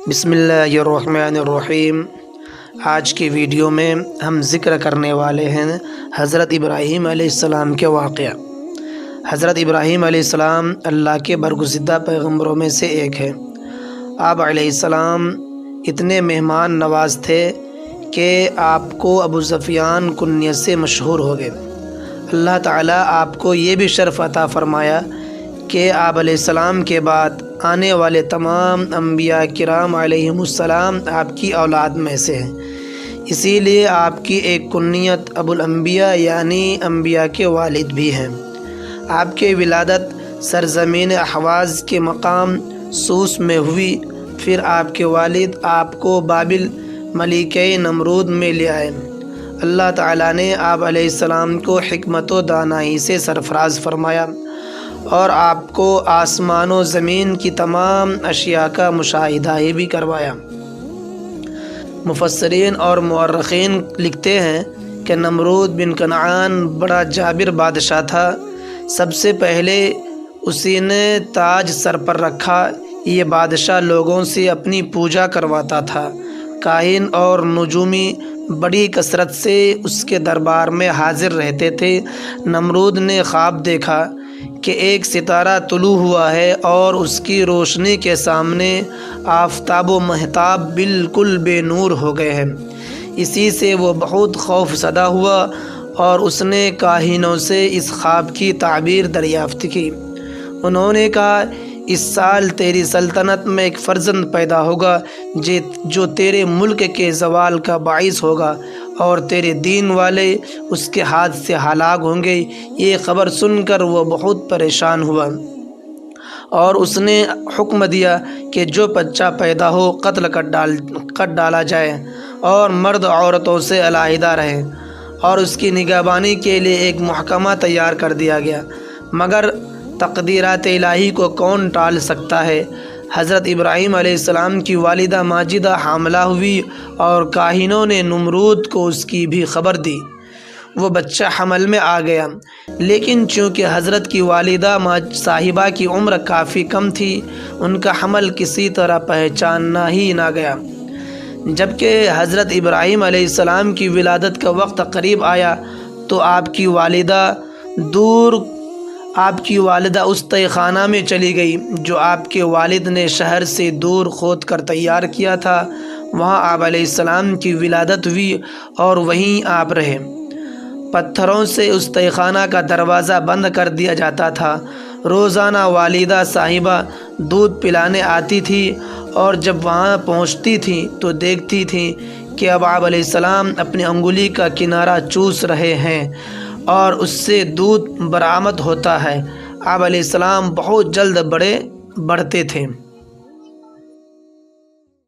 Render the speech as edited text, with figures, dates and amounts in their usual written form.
بسم اللہ الرحمن الرحیم۔ آج کی ویڈیو میں ہم ذکر کرنے والے ہیں حضرت ابراہیم علیہ السلام کے واقعہ۔ حضرت ابراہیم علیہ السلام اللہ کے برگزیدہ پیغمبروں میں سے ایک ہے۔ آپ علیہ السلام اتنے مہمان نواز تھے کہ آپ کو ابو سفیان کنیت سے مشہور ہو گئے۔ اللہ تعالیٰ آپ کو یہ بھی شرف عطا فرمایا کہ آپ علیہ السلام کے بعد آنے والے تمام انبیاء کرام علیہم السلام آپ کی اولاد میں سے ہیں، اسی لیے آپ کی ایک کنیت ابو الانبیاء یعنی انبیاء کے والد بھی ہیں۔ آپ کی ولادت سرزمین احواز کے مقام سوس میں ہوئی، پھر آپ کے والد آپ کو بابل ملکہ نمرود میں لے آئے۔ اللہ تعالیٰ نے آپ علیہ السلام کو حکمت و دانائی سے سرفراز فرمایا اور آپ کو آسمان و زمین کی تمام اشیاء کا مشاہدہ بھی کروایا۔ مفسرین اور مورخین لکھتے ہیں کہ نمرود بن کنعان بڑا جابر بادشاہ تھا۔ سب سے پہلے اسی نے تاج سر پر رکھا۔ یہ بادشاہ لوگوں سے اپنی پوجا کرواتا تھا۔ کاہن اور نجومی بڑی کثرت سے اس کے دربار میں حاضر رہتے تھے۔ نمرود نے خواب دیکھا کہ ایک ستارہ طلوع ہوا ہے اور اس کی روشنی کے سامنے آفتاب و مہتاب بالکل بے نور ہو گئے ہیں۔ اسی سے وہ بہت خوف زدہ ہوا اور اس نے کاہنوں سے اس خواب کی تعبیر دریافت کی۔ انہوں نے کہا، اس سال تیری سلطنت میں ایک فرزند پیدا ہوگا جو تیرے ملک کے زوال کا باعث ہوگا اور تیرے دین والے اس کے ہاتھ سے ہلاک ہوں گے۔ یہ خبر سن کر وہ بہت پریشان ہوا اور اس نے حکم دیا کہ جو بچہ پیدا ہو قتل کر ڈالا جائے اور مرد عورتوں سے علیحدہ رہے، اور اس کی نگہبانی کے لیے ایک محکمہ تیار کر دیا گیا۔ مگر تقدیرات الہی کو کون ٹال سکتا ہے؟ حضرت ابراہیم علیہ السلام کی والدہ ماجدہ حاملہ ہوئی اور کاہنوں نے نمرود کو اس کی بھی خبر دی۔ وہ بچہ حمل میں آ گیا، لیکن چونکہ حضرت کی والدہ صاحبہ کی عمر کافی کم تھی، ان کا حمل کسی طرح پہچاننا ہی نہ گیا۔ جبکہ حضرت ابراہیم علیہ السلام کی ولادت کا وقت قریب آیا تو آپ کی والدہ اس تہہ خانہ میں چلی گئی جو آپ کے والد نے شہر سے دور کھود کر تیار کیا تھا۔ وہاں آپ علیہ السلام کی ولادت ہوئی اور وہیں آپ رہے۔ پتھروں سے اس تہہ خانہ کا دروازہ بند کر دیا جاتا تھا۔ روزانہ والدہ صاحبہ دودھ پلانے آتی تھی اور جب وہاں پہنچتی تھیں تو دیکھتی تھیں کہ اب آپ علیہ السلام اپنی انگلی کا کنارہ چوس رہے ہیں اور اس سے دودھ برآمد ہوتا ہے۔ آپ علیہ السلام بہت جلد بڑھتے تھے۔